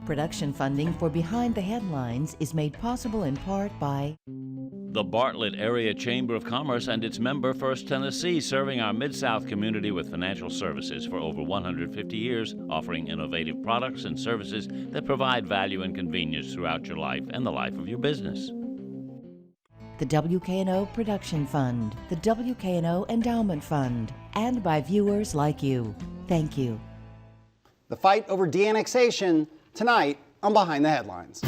Production funding for Behind the Headlines is made possible in part by the Bartlett Area Chamber of Commerce and its member, First Tennessee, serving our Mid-South community with financial services for over 150 years, offering innovative products and services that provide value and convenience throughout your life and the life of your business. the WKNO Production Fund, the WKNO Endowment Fund, and by viewers like you. Thank you. The fight over de-annexation tonight on Behind the Headlines.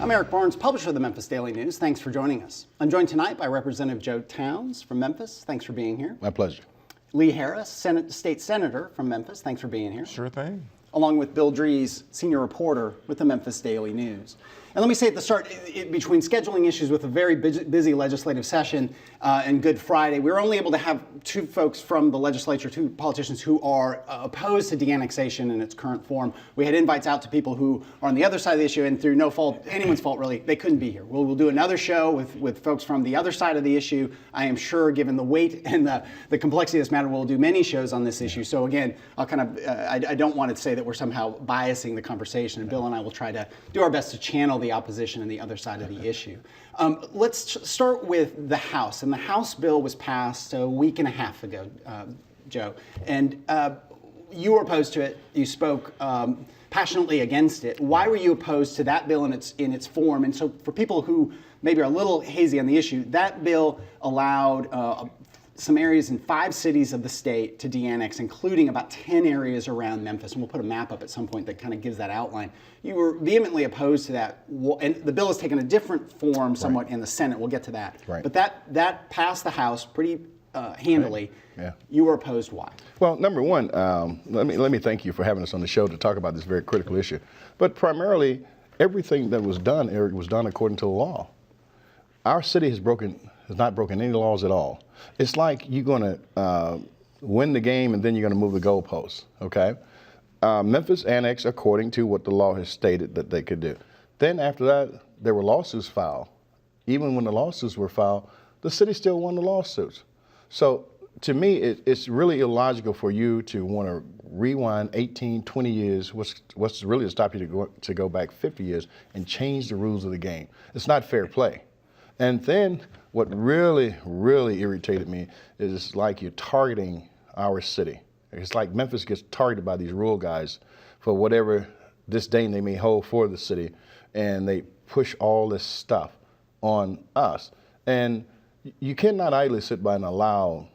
I'm Eric Barnes, publisher of the Memphis Daily News. Thanks for joining us. I'm joined tonight by Representative Joe Towns from Memphis. Thanks for being here. My pleasure. Lee Harris, State Senator from Memphis. Thanks for being here. Sure thing. Along with Bill Dries, senior reporter with the Memphis Daily News. And let me say at the start, between scheduling issues with a very busy legislative session and Good Friday, we were only able to have two folks from the legislature, two politicians who are opposed to de-annexation in its current form. We had invites out to people who are on the other side of the issue, and through no fault, anyone's fault really, they couldn't be here. We'll do another show with folks from the other side of the issue. I am sure, given the weight and the complexity of this matter, we'll do many shows on this issue. So again, I'll I don't want to say that we're somehow biasing the conversation, and Bill and I will try to do our best to channel the opposition and the other side of the issue. Let's start with the House. And the House bill was passed a week and a half ago, Joe. And you were opposed to it. You spoke passionately against it. Why were you opposed to that bill in its form? And so for people who maybe are a little hazy on the issue, that bill allowed some areas in 5 cities of the state to de-annex, including about 10 areas around Memphis. And we'll put a map up at some point that kind of gives that outline. You were vehemently opposed to that. And the bill has taken a different form somewhat in the Senate. We'll get to that. Right. But that passed the House pretty handily. Right. Yeah. You were opposed. Why? Well, number one, let me thank you for having us on the show to talk about this very critical issue. But primarily, everything that was done, Eric, was done according to the law. Our city has not broken any laws at all. It's like you're going to win the game and then you're going to move the goalposts, okay? Memphis annexed according to what the law has stated that they could do. Then after that, there were lawsuits filed. Even when the lawsuits were filed, the city still won the lawsuits. So to me, it's really illogical for you to want to rewind 18, 20 years, what's really to stop you to go back 50 years and change the rules of the game. It's not fair play. And then what really, really irritated me is like you're targeting our city. It's like Memphis gets targeted by these rural guys for whatever disdain they may hold for the city, and they push all this stuff on us. And you cannot idly sit by and allow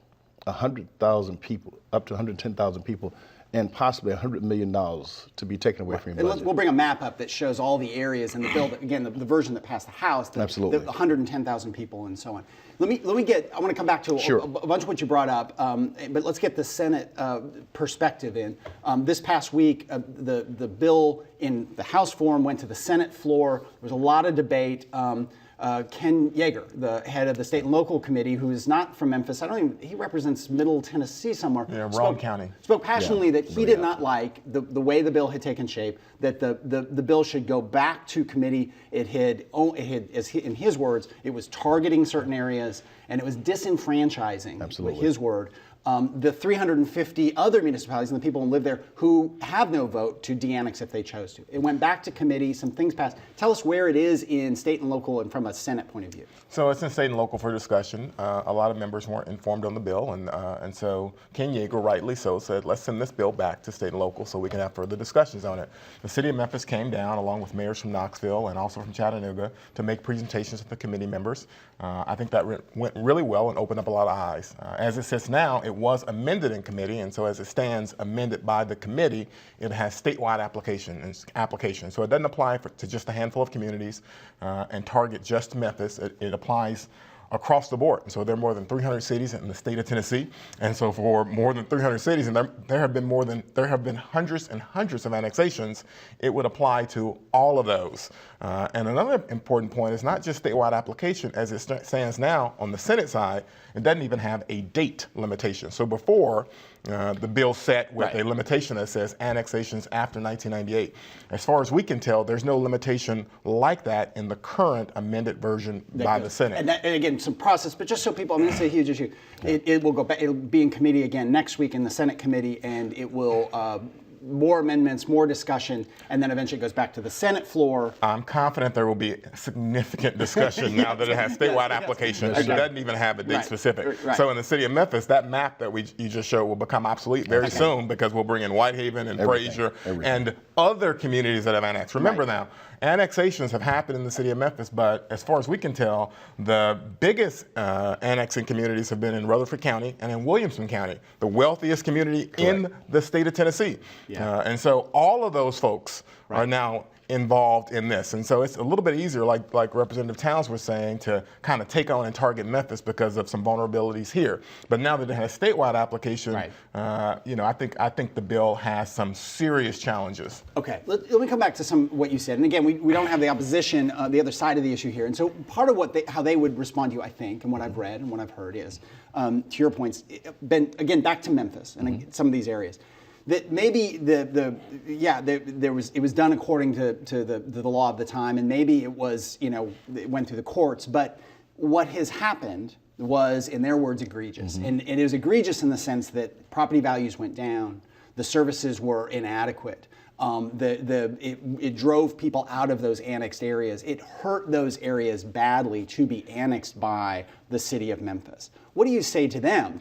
100,000 people, up to 110,000 people, and possibly $100 million to be taken away from your budget. We'll bring a map up that shows all the areas in the bill, again, the version that passed the House, Absolutely. The 110,000 people and so on. I want to come back to Sure. a bunch of what you brought up, but let's get the Senate perspective in. This past week, the bill in the House form went to the Senate floor. There was a lot of debate. Ken Yeager, the head of the State and Local Committee, who is not from Memphis, he represents Middle Tennessee somewhere. Yeah, Roane County. Spoke passionately that he did not like the way the bill had taken shape, that the bill should go back to committee. It had, in his words, it was targeting certain areas, and it was disenfranchising, Absolutely. his word, the 350 other municipalities and the people who live there who have no vote to de-annex if they chose to. It went back to committee, some things passed. Tell us where it is in state and local and from a Senate point of view. So it's in state and local for discussion. A lot of members weren't informed on the bill, and so Ken Yeager, rightly so, said, let's send this bill back to state and local so we can have further discussions on it. The city of Memphis came down along with mayors from Knoxville and also from Chattanooga to make presentations to the committee members. I think that went really well and opened up a lot of eyes. As it sits now, it was amended in committee, and so as it stands amended by the committee, it has statewide application. So it doesn't apply to just a handful of communities and target just Memphis. It applies across the board. And so there are more than 300 cities in the state of Tennessee. And so for more than 300 cities, and there have been hundreds and hundreds of annexations, it would apply to all of those. And another important point is not just statewide application as it stands now on the Senate side, it doesn't even have a date limitation. So before, the bill set with Right. a limitation that says annexations after 1998. As far as we can tell, there's no limitation like that in the current amended version by the Senate. And again, some process, but just so people, I mean, it's a huge issue. It will go back. It'll be in committee again next week in the Senate committee, and it will more amendments, more discussion, and then eventually it goes back to the Senate floor. I'm confident there will be significant discussion now that it has statewide application. It doesn't even have a date Right. specific. Right. So in the city of Memphis, that map that you just showed will become obsolete very soon because we'll bring in Whitehaven and Frazier and other communities that have annexed. Remember now, annexations have happened in the city of Memphis, but as far as we can tell, the biggest annexing communities have been in Rutherford County and in Williamson County, the wealthiest community in the state of Tennessee. And so all of those folks are now involved in this. And so it's a little bit easier, like Representative Towns was saying, to kind of take on and target Memphis because of some vulnerabilities here. But now that it has statewide application, I think the bill has some serious challenges. Okay, let me come back to what you said. And again, we don't have the opposition, the other side of the issue here. And so part of how they would respond to you, I think, and what I've read and what I've heard is, to your points, again, back to Memphis and some of these areas. That maybe it was done according to the law of the time, and maybe it was, it went through the courts. But what has happened was, in their words, egregious. And it was egregious in the sense that property values went down, the services were inadequate. It drove people out of those annexed areas. It hurt those areas badly to be annexed by the city of Memphis. What do you say to them?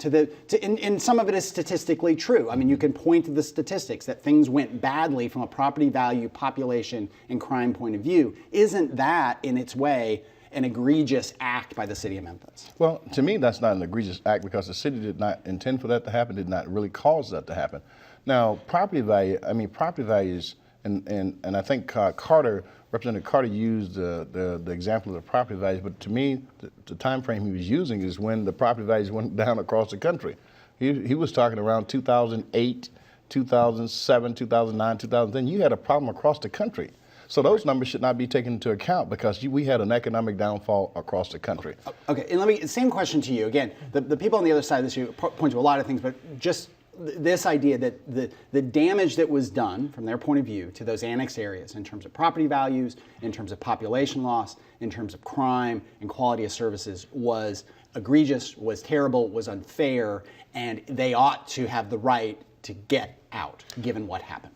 And some of it is statistically true. I mean, you can point to the statistics that things went badly from a property value, population, and crime point of view. Isn't that, in its way, an egregious act by the city of Memphis? Well, to me, that's not an egregious act because the city did not intend for that to happen, did not really cause that to happen. Now, property values, and I think Representative Carter used the example of the property values, but to me, the time frame he was using is when the property values went down across the country. He was talking around 2008, 2007, 2009, 2010. You had a problem across the country. So those numbers should not be taken into account because we had an economic downfall across the country. Okay, and same question to you. Again, the people on the other side of this issue point to a lot of things, but just this idea that the damage that was done from their point of view to those annexed areas in terms of property values, in terms of population loss, in terms of crime and quality of services was egregious, was terrible, was unfair, and they ought to have the right to get out, given what happened.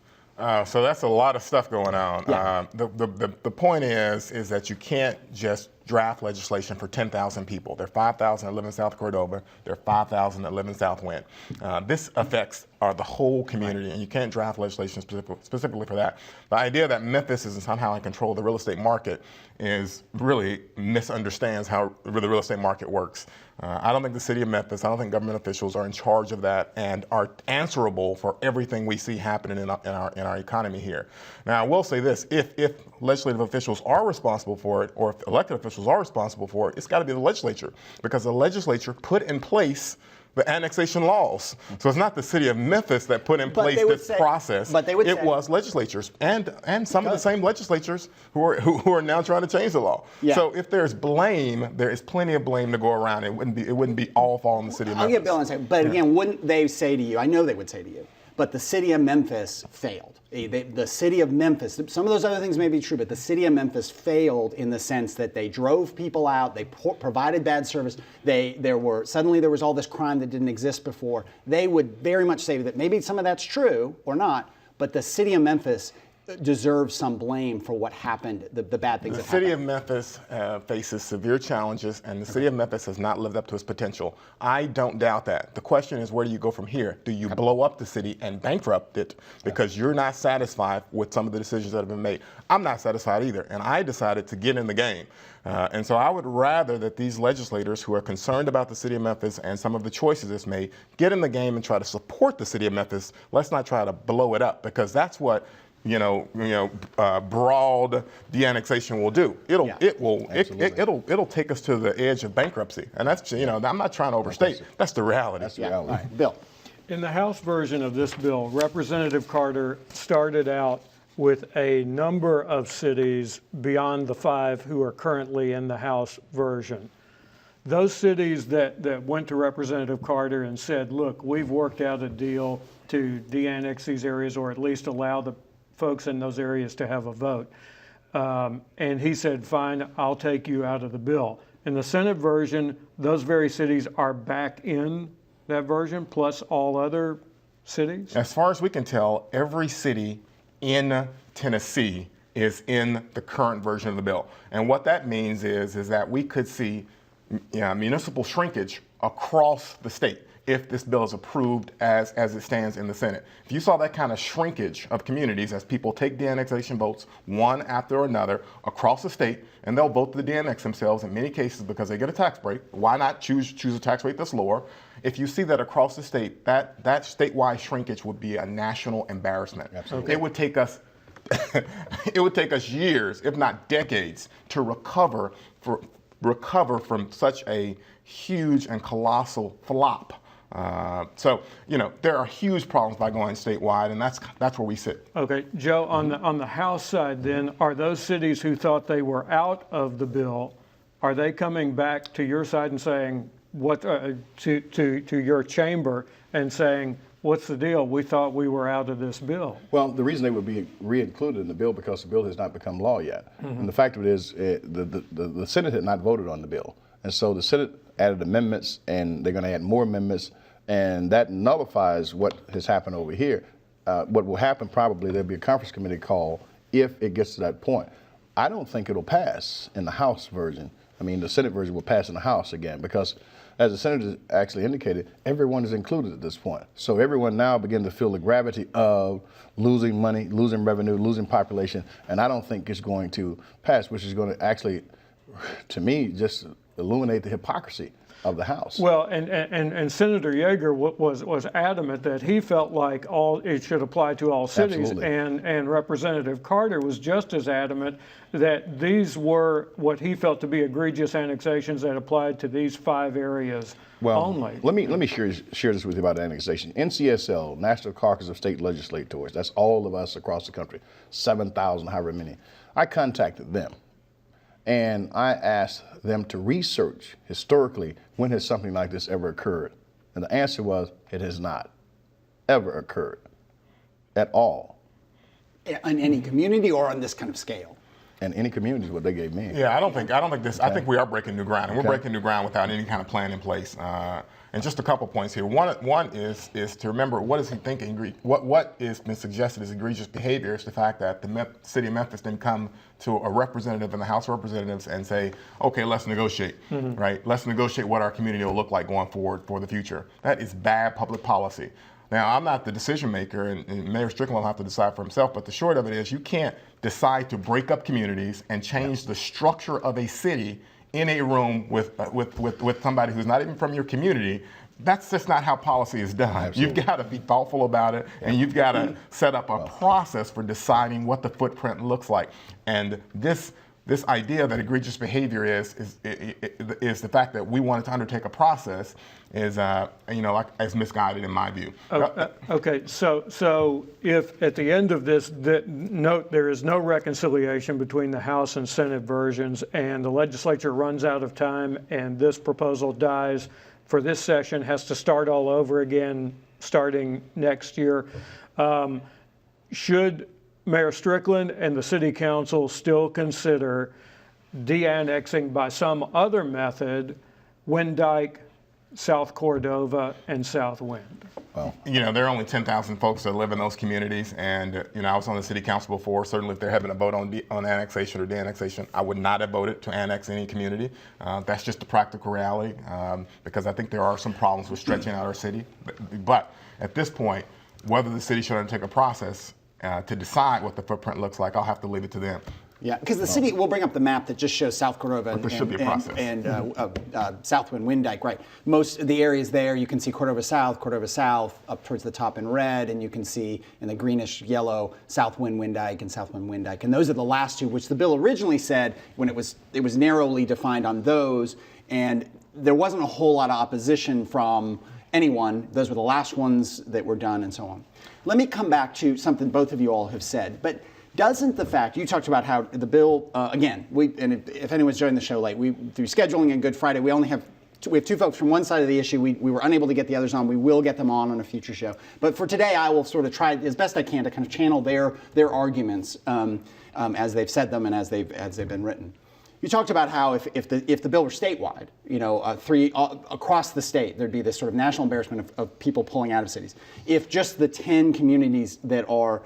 So that's a lot of stuff going on. Yeah. The point is that you can't just draft legislation for 10,000 people. There are 5,000 that live in South Cordova. There are 5,000 that live in South Wind. This affects the whole community, and you can't draft legislation specifically for that. The idea that Memphis is somehow in control of the real estate market is really misunderstands how the real estate market works. I don't think the city of Memphis, I don't think government officials are in charge of that and are answerable for everything we see happening in our economy here. Now, I will say this, if legislative officials are responsible for it, or if elected officials are responsible for it, it's got to be the legislature, because the legislature put in place the annexation laws. So it's not the city of Memphis that put in place this process. But it was legislatures and some of the same legislatures who are now trying to change the law. Yeah. So if there's blame, there is plenty of blame to go around. It wouldn't be all fall on the city of Memphis. I'll get Bill in a second. But again, wouldn't they say to you, I know they would say to you, but the city of Memphis failed. The city of Memphis, some of those other things may be true, but the city of Memphis failed in the sense that they drove people out, they provided bad service, suddenly there was all this crime that didn't exist before. They would very much say that maybe some of that's true or not, but the city of Memphis deserves some blame for what happened, the bad things that happened. The city of Memphis faces severe challenges, and the city of Memphis has not lived up to its potential. I don't doubt that. The question is, where do you go from here? Do you blow up the city and bankrupt it because you're not satisfied with some of the decisions that have been made? I'm not satisfied either, and I decided to get in the game. And so I would rather that these legislators who are concerned about the city of Memphis and some of the choices it's made get in the game and try to support the city of Memphis. Let's not try to blow it up, because that's what broad de-annexation will do. It'll take us to the edge of bankruptcy, and that's I'm not trying to overstate. That's the reality. That's the reality. All right, Bill. In the House version of this bill, Representative Carter started out with a number of cities beyond the 5 who are currently in the House version. those cities that went to Representative Carter and said, look, we've worked out a deal to de-annex these areas or at least allow the folks in those areas to have a vote. And he said, fine, I'll take you out of the bill. In the Senate version, those very cities are back in that version, plus all other cities? As far as we can tell, every city in Tennessee is in the current version of the bill. And what that means is that we could see municipal shrinkage across the state if this bill is approved as it stands in the Senate. If you saw that kind of shrinkage of communities as people take de-annexation votes one after another across the state, and they'll vote to de-annex themselves in many cases because they get a tax break. Why not choose a tax rate that's lower? If you see that across the state, that statewide shrinkage would be a national embarrassment. Absolutely. It would take us years, if not decades, to recover from such a huge and colossal flop. So there are huge problems by going statewide, and that's where we sit. Okay, Joe, on the House side, then, are those cities who thought they were out of the bill, are they coming back to your side and saying what to your chamber and saying, what's the deal? We thought we were out of this bill. Well, the reason they would be re-included in the bill because the bill has not become law yet. And the fact of it is the Senate had not voted on the bill. And so the Senate added amendments, and they're going to add more amendments, and that nullifies what has happened over here. What will happen probably, there'll be a conference committee call if it gets to that point. I don't think it'll pass in the House version. I mean, the Senate version will pass in the House again because, as the Senator actually indicated, everyone is included at this point. So everyone now begins to feel the gravity of losing money, losing revenue, losing population, and I don't think it's going to pass, which is going to actually, to me, just illuminate the hypocrisy of the House. Well, and Senator Yeager was adamant that he felt like it should apply to all cities, Absolutely. and Representative Carter was just as adamant that these were what he felt to be egregious annexations that applied to these 5 areas only. Let me share this with you about annexation. NCSL, National Caucus of State Legislators, that's all of us across the country, 7,000, however many. I contacted them. And I asked them to research historically when has something like this ever occurred. And the answer was it has not ever occurred at all. In any community or on this kind of scale? In any community is what they gave me. Yeah, I don't think this. Okay. I think we are breaking new ground, and we're breaking new ground without any kind of plan in place. And just a couple points here. One is to remember what is he thinking. What is been suggested as egregious behavior is the fact that the city of Memphis didn't come to a representative in the House of Representatives and say, okay, let's negotiate, right? Let's negotiate what our community will look like going forward for the future. That is bad public policy. Now, I'm not the decision maker, and Mayor Strickland will have to decide for himself, but the short of it is you can't decide to break up communities and change the structure of a city in a room with somebody who's not even from your community. That's just not how policy is done. Absolutely. You've got to be thoughtful about it, and you've got to set up a process for deciding what the footprint looks like. And this idea that egregious behavior is the fact that we wanted to undertake a process is misguided in my view. Okay, so if at the end of this, note there is no reconciliation between the House and Senate versions, and the legislature runs out of time, and this proposal dies for this session, has to start all over again starting next year, should Mayor Strickland and the City Council still consider de-annexing by some other method Windike, South Cordova, and South Wind? Well, there are only 10,000 folks that live in those communities, and I was on the city council before. Certainly, if they're having a vote on annexation or de-annexation, I would not have voted to annex any community. That's just the practical reality, because I think there are some problems with stretching out our city. But at this point, whether the city should undertake a process to decide what the footprint looks like, I'll have to leave it to them. Yeah, because the city, we'll bring up the map that just shows South Cordova and Southwind Windike, right? Most of the areas there, you can see Cordova South up towards the top in red, and you can see in the greenish yellow Southwind Windike and Southwind Windike. And those are the last two, which the bill originally said when it was narrowly defined on those, and there wasn't a whole lot of opposition from anyone. Those were the last ones that were done and so on. Let me come back to something both of you all have said, but doesn't the fact, you talked about how the bill, again, if anyone's joined the show late, through scheduling and Good Friday, we only have we have two folks from one side of the issue. We were unable to get the others on. We will get them on a future show. But for today, I will sort of try as best I can to kind of channel their arguments as they've said them and as they've been written. You talked about how if the bill were statewide, across the state, there'd be this sort of national embarrassment of people pulling out of cities. If just the 10 communities that are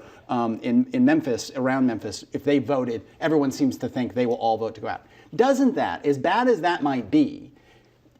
in Memphis, around Memphis, if they voted, everyone seems to think they will all vote to go out. Doesn't that, as bad as that might be,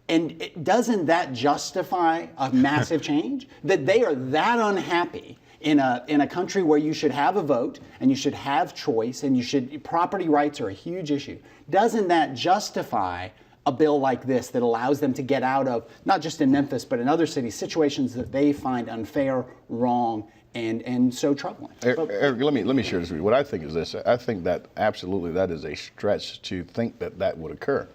and doesn't that justify a massive change? That they are that unhappy in a country where you should have a vote and you should have choice and property rights are a huge issue. Doesn't that justify a bill like this that allows them to get out of, not just in Memphis, but in other cities, situations that they find unfair, wrong, and so troubling? Eric, let me share this with you. What I think is this. I think that absolutely that is a stretch to think that would occur.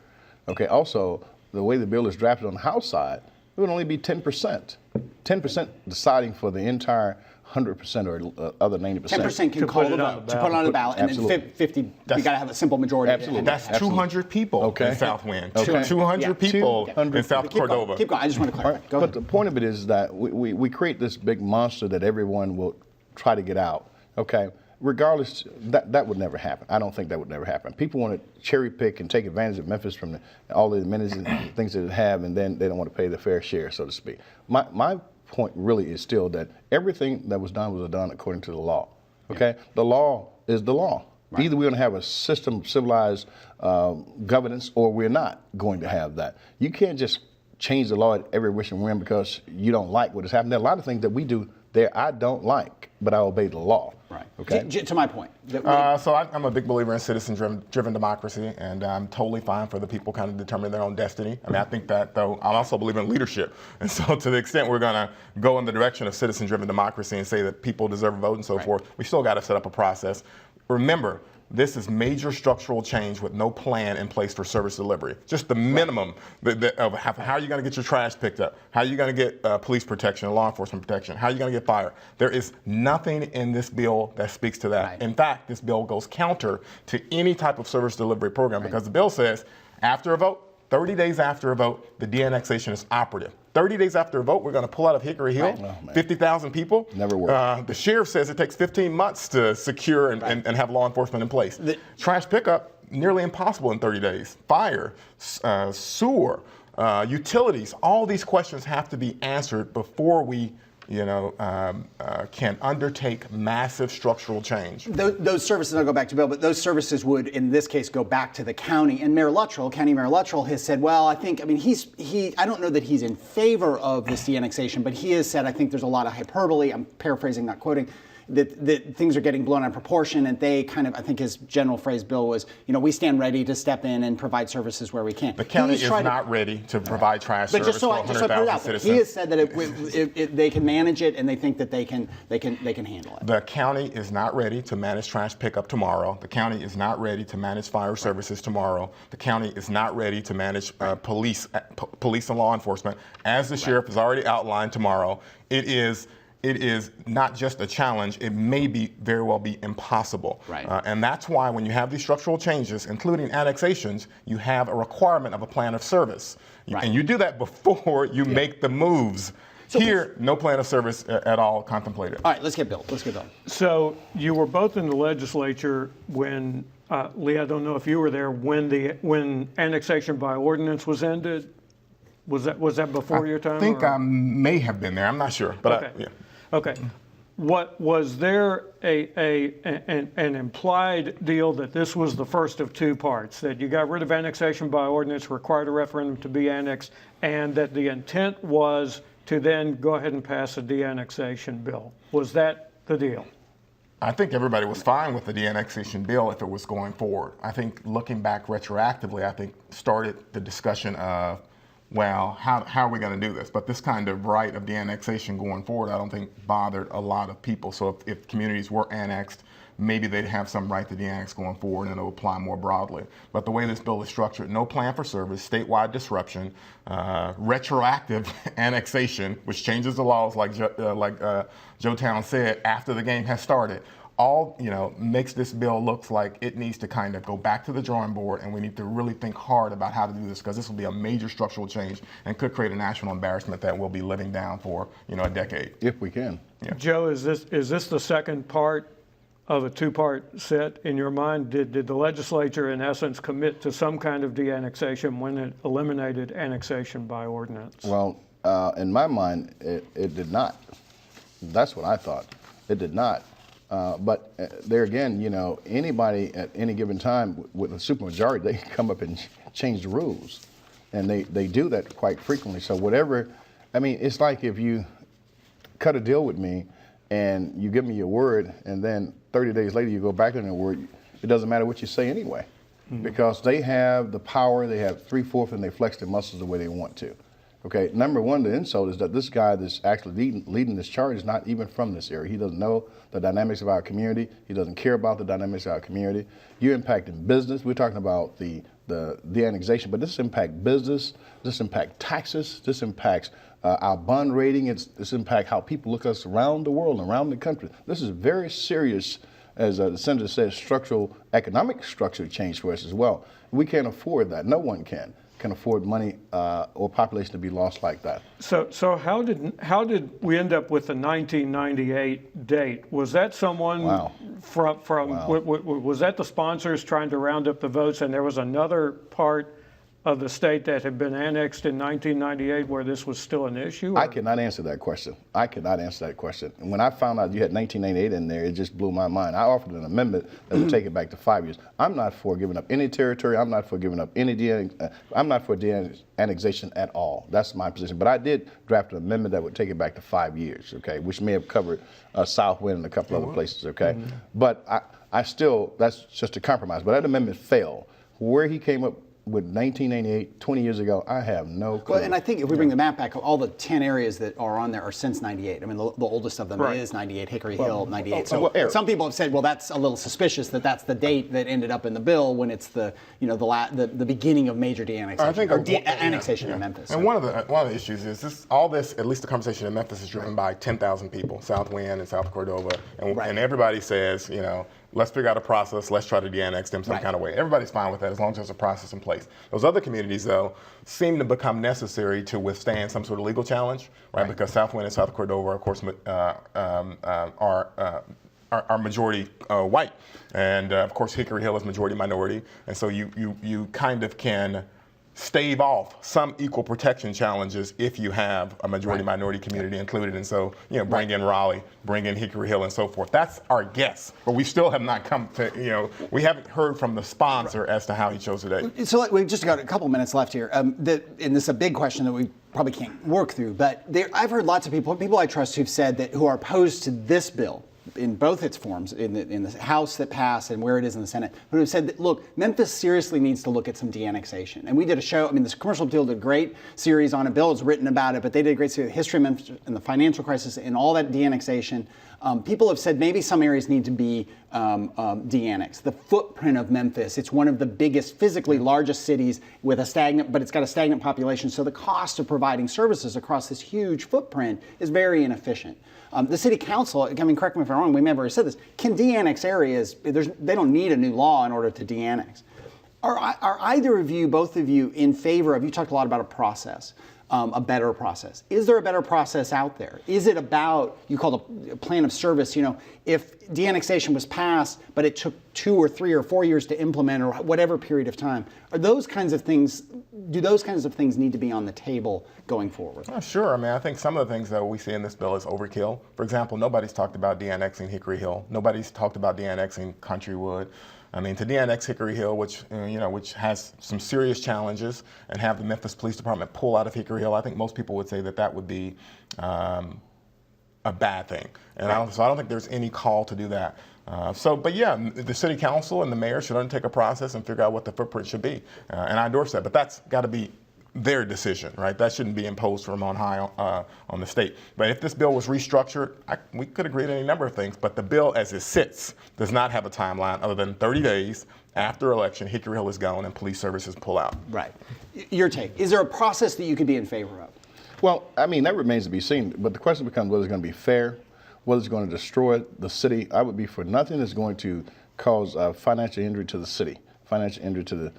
Okay, also, the way the bill is drafted on the House side, it would only be 10%. 10% deciding for the entire 100% or other 90%. 10% can call the vote, to put it on the ballot, and then 50, you got to have a simple majority. Absolutely. That's 200 people in South Wind. Okay. 200 people in South Cordova. Keep going. I just want to clarify. Go ahead. But the point of it is that we create this big monster that everyone will try to get out. Okay. Regardless, that would never happen. I don't think that would never happen. People want to cherry pick and take advantage of Memphis from all the amenities and things that it have, and then they don't want to pay the fair share, so to speak. My point really is still that everything that was done according to the law. Okay, the law is the law. Right. Either we're going to have a system of civilized governance, or we're not going to have that. You can't just change the law at every wish and whim because you don't like what has happened. There are a lot of things that we do there I don't like, but I obey the law. Right. Okay. To my point. So I'm a big believer in citizen-driven democracy, and I'm totally fine for the people kind of determining their own destiny. I mean, I think that, though, I also believe in leadership. And so to the extent we're going to go in the direction of citizen-driven democracy and say that people deserve a vote and so forth, we still got to set up a process. Remember, this is major structural change with no plan in place for service delivery. Just the minimum of how are you going to get your trash picked up? How are you going to get police protection, law enforcement protection? How are you going to get fire? There is nothing in this bill that speaks to that. Right. In fact, this bill goes counter to any type of service delivery program because the bill says after a vote, 30 days after a vote, the de-annexation is operative. 30 days after a vote, we're going to pull out of Hickory Hill, 50,000 people. Never works. The sheriff says it takes 15 months to secure and have law enforcement in place. Trash pickup, nearly impossible in 30 days. Fire, sewer, utilities, all these questions have to be answered before we can undertake massive structural change. Those services, I'll go back to Bill, but those services would, in this case, go back to the county. And County Mayor Luttrell has said, well, I don't know that he's in favor of this de-annexation, but he has said, I think there's a lot of hyperbole, I'm paraphrasing, not quoting, that things are getting blown out of proportion, and they kind of, I think his general phrase, Bill, was, we stand ready to step in and provide services where we can. The county is not ready to provide trash service for 100,000 citizens. He has said that they can manage it, and they think that they can handle it. The county is not ready to manage trash pickup tomorrow. The county is not ready to manage fire services tomorrow. The county is not ready to manage police and law enforcement. As the sheriff has already outlined tomorrow, it is not just a challenge, it may very well be impossible. Right. And that's why when you have these structural changes, including annexations, you have a requirement of a plan of service. And you do that before you make the moves. So here, no plan of service at all contemplated. All right, let's get Bill. So you were both in the legislature when, Lee, I don't know if you were there, when annexation by ordinance was ended. Was that before your time? I think I may have been there. I'm not sure. But okay. Okay. What was there an implied deal that this was the first of two parts, that you got rid of annexation by ordinance, required a referendum to be annexed, and that the intent was to then go ahead and pass a de-annexation bill? Was that the deal? I think everybody was fine with the de-annexation bill if it was going forward. I think looking back retroactively, I think started the discussion of, well, how are we going to do this? But this kind of right of de-annexation going forward, I don't think bothered a lot of people. So if communities were annexed, maybe they'd have some right to de-annex going forward, and it'll apply more broadly. But the way this bill is structured, no plan for service, statewide disruption, retroactive annexation, which changes the laws like Joe Town said after the game has started. all, makes this bill look like it needs to kind of go back to the drawing board, and we need to really think hard about how to do this, because this will be a major structural change and could create a national embarrassment that we'll be living down for, a decade. If we can. Joe, is this the second part of a two-part set in your mind? Did the legislature, in essence, commit to some kind of de-annexation when it eliminated annexation by ordinance? Well, in my mind, it did not. That's what I thought. It did not. But there again, anybody at any given time with a supermajority, they can come up and change the rules. And they do that quite frequently. So whatever, it's like if you cut a deal with me and you give me your word, and then 30 days later you go back on your word, it doesn't matter what you say anyway. Because they have the power, they have 3/4, and they flex their muscles the way they want to. Okay, number one, the insult is that this guy that's actually leading this charge is not even from this area. He doesn't know the dynamics of our community. He doesn't care about the dynamics of our community. You're impacting business. We're talking about the annexation, but this impacts business. This impacts taxes. This impacts our bond rating. This impacts how people look at us around the world and around the country. This is very serious, as the senator said, economic structure change for us as well. We can't afford that. No one can afford money or population to be lost like that. So how did we end up with the 1998 date? Was that someone was that the sponsors trying to round up the votes, and there was another part of the state that had been annexed in 1998 where this was still an issue? Or? I cannot answer that question. And when I found out you had 1998 in there, it just blew my mind. I offered an amendment that would take it back to 5 years. I'm not for giving up any territory. I'm not for giving up any I'm not for de-annexation at all. That's my position. But I did draft an amendment that would take it back to 5 years, okay, which may have covered Southwind and a couple other places, okay? But I still, that's just a compromise. But that amendment failed. Where he came up with 1998, 20 years ago, I have no clue. Well, and I think if we bring the map back, all the 10 areas that are on there are since 98. The oldest of them is 98, Hickory Hill, 98. So some people have said, well, that's a little suspicious that that's the date that ended up in the bill when it's the beginning of major de-annexation, annexation in Memphis. And one of the issues is all this, at least the conversation in Memphis, is driven by 10,000 people, Southwind and South Cordova, and everybody says, let's figure out a process. Let's try to de-annex them some kind of way. Everybody's fine with that as long as there's a process in place. Those other communities, though, seem to become necessary to withstand some sort of legal challenge, right? Because Southwind and South Cordova, of course, are majority white, and of course Hickory Hill is majority minority, and so you kind of can stave off some equal protection challenges if you have a majority minority community included. And so, bring in Raleigh, bring in Hickory Hill, and so forth. That's our guess, but we still have not come to, we haven't heard from the sponsor as to how he chose today. So we've just got a couple minutes left here. And this is a big question that we probably can't work through, but I've heard lots of people I trust who've said that, who are opposed to this bill, in both its forms, in the House that passed and where it is in the Senate, who have said that, look, Memphis seriously needs to look at some de-annexation. And we did a show, this Commercial Appeal did a great series on it. Bill has written about it, but they did a great series, history of Memphis and the financial crisis and all that de-annexation. People have said maybe some areas need to be de-annexed. The footprint of Memphis, it's one of the biggest, physically largest cities with but it's got a stagnant population. So the cost of providing services across this huge footprint is very inefficient. The city council, correct me if I'm wrong, we may have already said this, can de-annex areas. They don't need a new law in order to de-annex. Are either of you, both of you, in favor of, you talked a lot about a process, a better process. Is there a better process out there? Is it about, you called a plan of service, if de-annexation was passed, but it took 2 or 3 or 4 years to implement or whatever period of time, do those kinds of things need to be on the table going forward? Sure. I think some of the things that we see in this bill is overkill. For example, nobody's talked about de-annexing Hickory Hill. Nobody's talked about de-annexing Countrywood. To de-annex Hickory Hill, which has some serious challenges, and have the Memphis Police Department pull out of Hickory Hill, I think most people would say that would be a bad thing. And I don't think there's any call to do that. The city council and the mayor should undertake a process and figure out what the footprint should be. And I endorse that, but that's got to be their decision, right? That shouldn't be imposed from on high on the state. But if this bill was restructured, we could agree to any number of things, but the bill as it sits does not have a timeline other than 30 days after election, Hickory Hill is gone and police services pull out. Right. Your take. Is there a process that you could be in favor of? Well, that remains to be seen, but the question becomes whether it's going to be fair, whether it's going to destroy the city. I would be for nothing that's going to cause financial injury to the city, financial injury to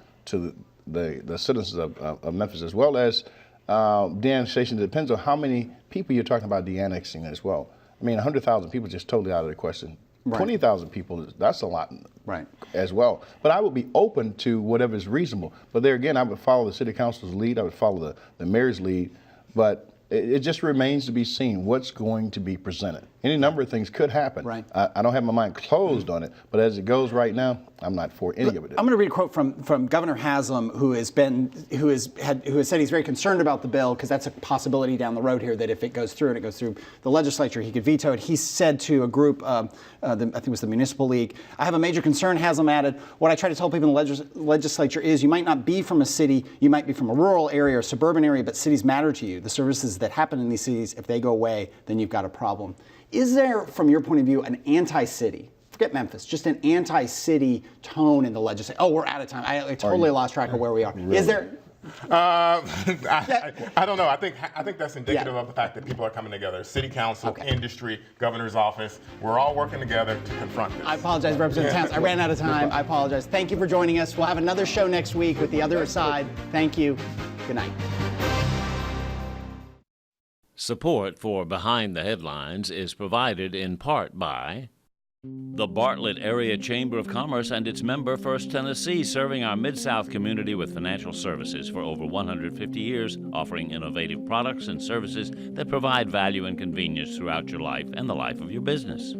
the citizens of Memphis, as well as de-annexation. Depends on how many people you're talking about de-annexing as well. I mean, 100,000 people just totally out of the question. Right. 20,000 people, that's a lot, Right. as well. But I would be open to whatever is reasonable. But there again, I would follow the city council's lead. I would follow the mayor's lead. But it just remains to be seen what's going to be presented. Any number of things could happen. Right. I don't have my mind closed on it, but as it goes right now, I'm not for any of it. I'm going to read a quote from Governor Haslam, who has said he's very concerned about the bill because that's a possibility down the road here that if it goes through and it goes through the legislature, he could veto it. He said to a group, I think it was the Municipal League, "I have a major concern," Haslam added. "What I try to tell people in the legislature is you might not be from a city, you might be from a rural area or suburban area, but cities matter to you. The services that happen in these cities, if they go away, then you've got a problem." Is there, from your point of view, an anti-city, forget Memphis, just an anti-city tone in the legislature? Oh, we're out of time. I totally lost track of where we are. Really? Is there? I don't know. I think that's indicative of the fact that people are coming together. City council, industry, governor's office. We're all working together to confront this. I apologize, Representative Towns. I ran out of time. I apologize. Thank you for joining us. We'll have another show next week with the other side. Thank you. Good night. Support for Behind the Headlines is provided in part by the Bartlett Area Chamber of Commerce and its member First Tennessee, serving our Mid-South community with financial services for over 150 years, offering innovative products and services that provide value and convenience throughout your life and the life of your business.